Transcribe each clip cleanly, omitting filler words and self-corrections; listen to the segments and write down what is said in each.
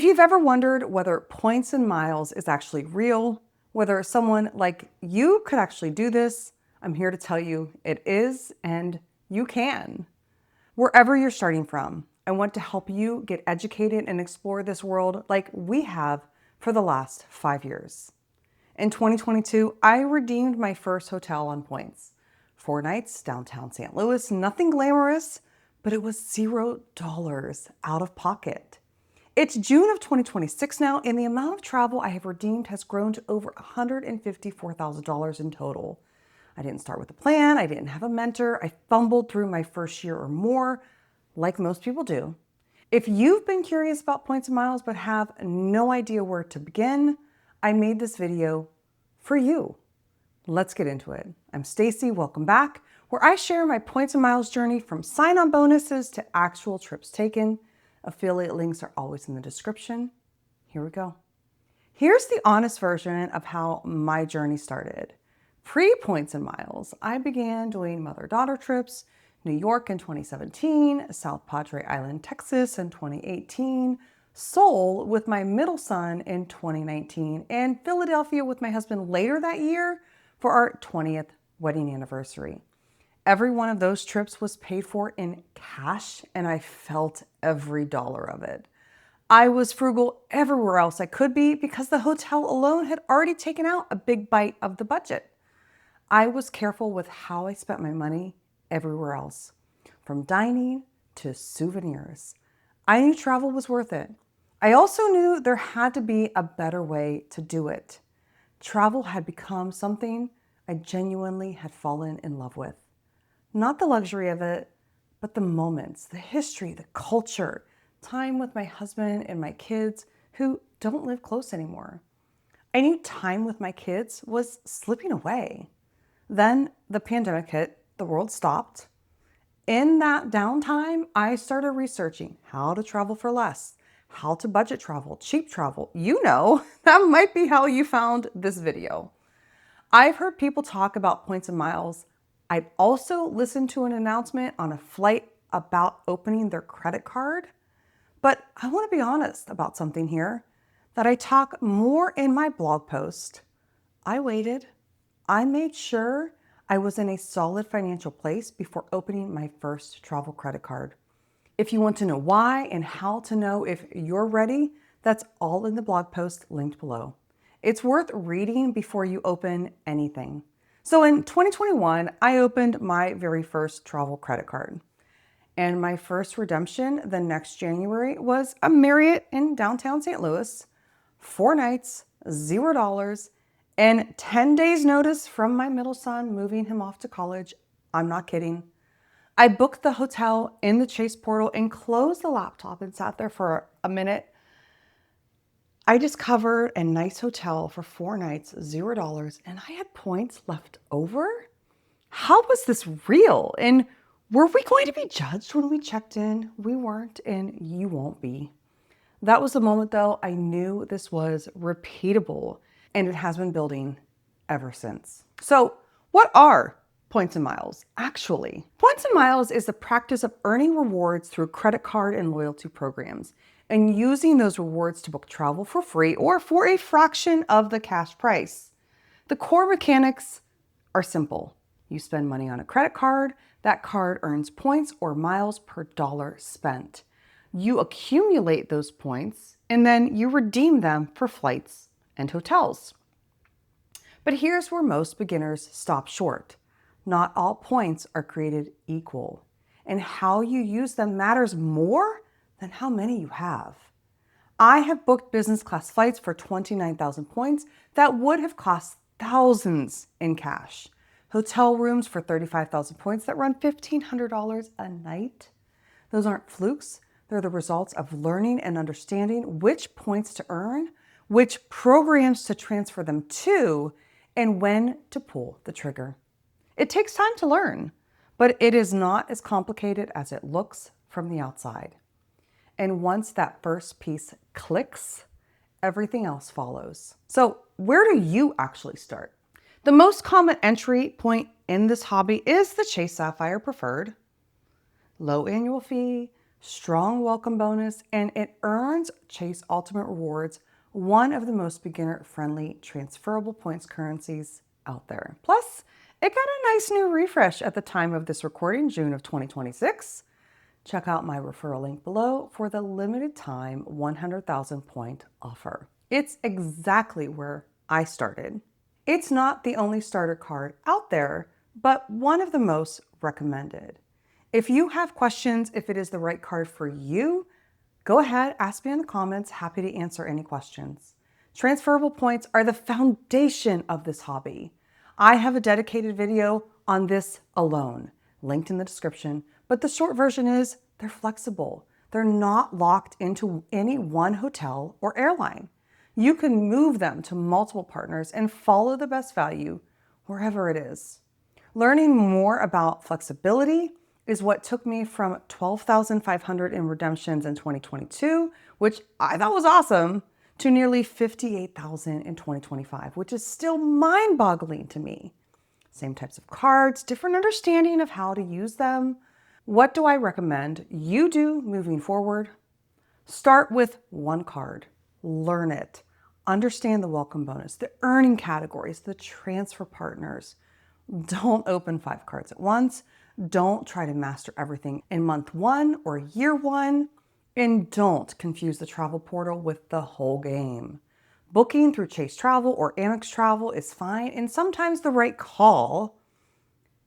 If you've ever wondered whether points and miles is actually real, whether someone like you could actually do this, I'm here to tell you it is, and you can. Wherever you're starting from, I want to help you get educated and explore this world like we have for the last 5 years. In 2022, I redeemed my first hotel on points. 4 nights, downtown St. Louis, nothing glamorous, but it was $0 out of pocket. It's June of 2026 now, and the amount of travel I have redeemed has grown to over $154,000 in total. I didn't start with a plan, I didn't have a mentor, I fumbled through my first year or more, like most people do. If you've been curious about points and miles but have no idea where to begin, I made this video for you. Let's get into it. I'm Stacy, welcome back, where I share my points and miles journey from sign-on bonuses to actual trips taken. Affiliate links are always in the description. Here we go. Here's the honest version of how my journey started. Pre-points and miles, I began doing mother-daughter trips, New York in 2017, South Padre Island, Texas in 2018, Seoul with my middle son in 2019, and Philadelphia with my husband later that year for our 20th wedding anniversary. Every one of those trips was paid for in cash, and I felt every dollar of it. I was frugal everywhere else I could be because the hotel alone had already taken out a big bite of the budget. I was careful with how I spent my money everywhere else, from dining to souvenirs. I knew travel was worth it. I also knew there had to be a better way to do it. Travel had become something I genuinely had fallen in love with. Not the luxury of it, but the moments, the history, the culture, time with my husband and my kids who don't live close anymore. I knew time with my kids was slipping away. Then the pandemic hit, the world stopped. In that downtime, I started researching how to travel for less, how to budget travel, cheap travel. You know, that might be how you found this video. I've heard people talk about points and miles. I've also listened to an announcement on a flight about opening their credit card. But I want to be honest about something here that I talk more in my blog post. I waited. I made sure I was in a solid financial place before opening my first travel credit card. If you want to know why and how to know if you're ready, that's all in the blog post linked below. It's worth reading before you open anything. So in 2021, I opened my very first travel credit card. And my first redemption the next January was a Marriott in downtown St. Louis, 4 nights, $0, and 10 days notice from my middle son moving him off to college. I'm not kidding. I booked the hotel in the Chase portal and closed the laptop and sat there for a minute. I discovered a nice hotel for 4 nights, $0, and I had points left over. How was this real? And were we going to be judged when we checked in? We weren't, and you won't be. That was the moment, though, I knew this was repeatable, and it has been building ever since. So what are points and miles? Actually, points and miles is the practice of earning rewards through credit card and loyalty programs and using those rewards to book travel for free or for a fraction of the cash price. The core mechanics are simple. You spend money on a credit card, that card earns points or miles per dollar spent. You accumulate those points and then you redeem them for flights and hotels. But here's where most beginners stop short. Not all points are created equal, and how you use them matters more than how many you have. I have booked business class flights for 29,000 points that would have cost thousands in cash. Hotel rooms for 35,000 points that run $1,500 a night. Those aren't flukes. They're the results of learning and understanding which points to earn, which programs to transfer them to, and when to pull the trigger. It takes time to learn, but it is not as complicated as it looks from the outside. And once that first piece clicks, everything else follows. So where do you actually start? The most common entry point in this hobby is the Chase Sapphire Preferred. Low annual fee, strong welcome bonus, and it earns Chase Ultimate Rewards, one of the most beginner-friendly transferable points currencies out there. Plus, it got a nice new refresh at the time of this recording, June of 2026. Check out my referral link below for the limited time 100,000 point offer. It's exactly where I started. It's not the only starter card out there, but one of the most recommended. If you have questions, if it is the right card for you, go ahead, ask me in the comments. Happy to answer any questions. Transferable points are the foundation of this hobby. I have a dedicated video on this alone, linked in the description, but the short version is they're flexible. They're not locked into any one hotel or airline. You can move them to multiple partners and follow the best value wherever it is. Learning more about flexibility is what took me from 12,500 in redemptions in 2022, which I thought was awesome, to nearly 58,000 in 2025, which is still mind-boggling to me. Same types of cards, different understanding of how to use them. What do I recommend you do moving forward? Start with one card, learn it, understand the welcome bonus, the earning categories, the transfer partners. Don't open 5 cards at once. Don't try to master everything in month 1 or year 1. And don't confuse the travel portal with the whole game. Booking through Chase Travel or Amex Travel is fine and sometimes the right call,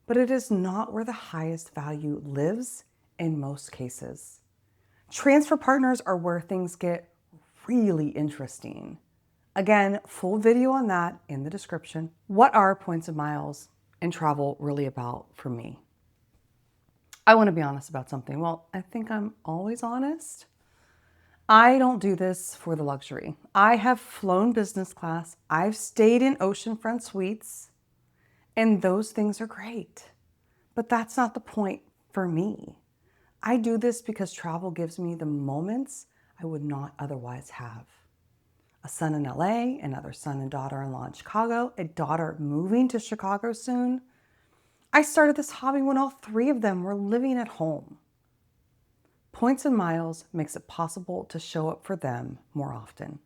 but it is not where the highest value lives in most cases. Transfer partners are where things get really interesting. Again, full video on that in the description. What are points and miles in travel really about for me? I want to be honest about something. Well, I think I'm always honest. I don't do this for the luxury. I have flown business class. I've stayed in oceanfront suites, and those things are great. But that's not the point for me. I do this because travel gives me the moments I would not otherwise have. A son in LA, another son and daughter-in-law in Chicago, a daughter moving to Chicago soon. I started this hobby when all 3 of them were living at home. Points and miles makes it possible to show up for them more often.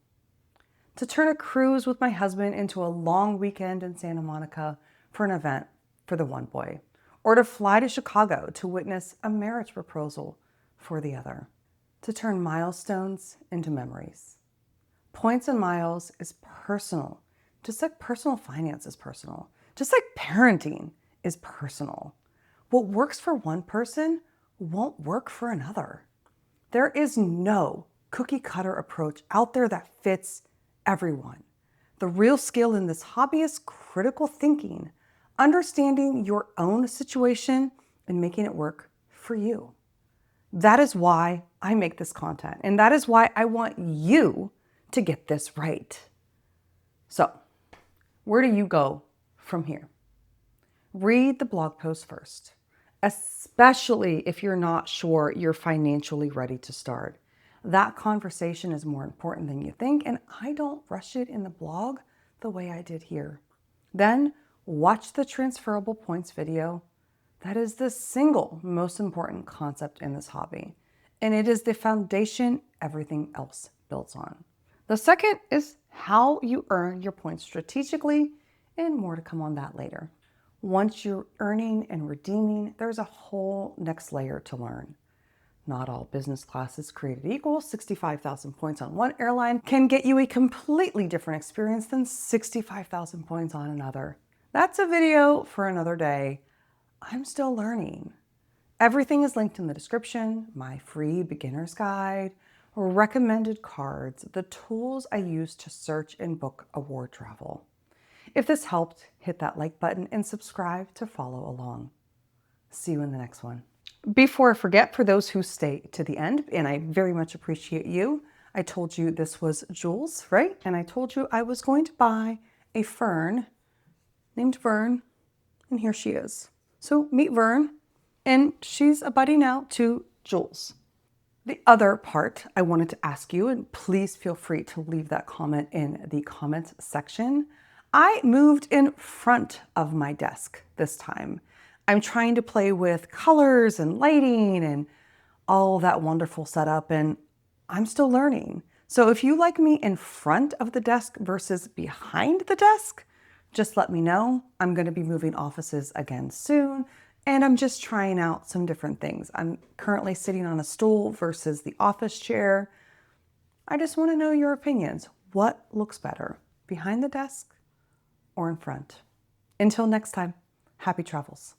To turn a cruise with my husband into a long weekend in Santa Monica for an event for the one boy, or to fly to Chicago to witness a marriage proposal for the other. To turn milestones into memories. Points and miles is personal, just like personal finance is personal, just like parenting is personal. What works for one person won't work for another. There is no cookie cutter approach out there that fits everyone. The real skill in this hobby is critical thinking, understanding your own situation and making it work for you. That is why I make this content, and that is why I want you to get this right. So, where do you go from here? Read the blog post first, especially if you're not sure you're financially ready to start. That conversation is more important than you think, and I don't rush it in the blog the way I did here. Then watch the transferable points video. That is the single most important concept in this hobby, and it is the foundation everything else builds on. The second is how you earn your points strategically, and more to come on that later. Once you're earning and redeeming, there's a whole next layer to learn. Not all business class is created equal. 65,000 points on one airline can get you a completely different experience than 65,000 points on another. That's a video for another day. I'm still learning. Everything is linked in the description, my free beginner's guide, recommended cards, the tools I use to search and book award travel. If this helped, hit that like button and subscribe to follow along. See you in the next one. Before I forget, for those who stay to the end, and I very much appreciate you, I told you this was Jules, right? And I told you I was going to buy a fern named Vern, and here she is. So meet Vern, and she's a buddy now to Jules. The other part I wanted to ask you, and please feel free to leave that comment in the comments section. I moved in front of my desk this time. I'm trying to play with colors and lighting and all that wonderful setup, and I'm still learning. So if you like me in front of the desk versus behind the desk, just let me know. I'm going to be moving offices again soon, and I'm just trying out some different things. I'm currently sitting on a stool versus the office chair. I just want to know your opinions. What looks better, behind the desk or in front? Until next time, happy travels.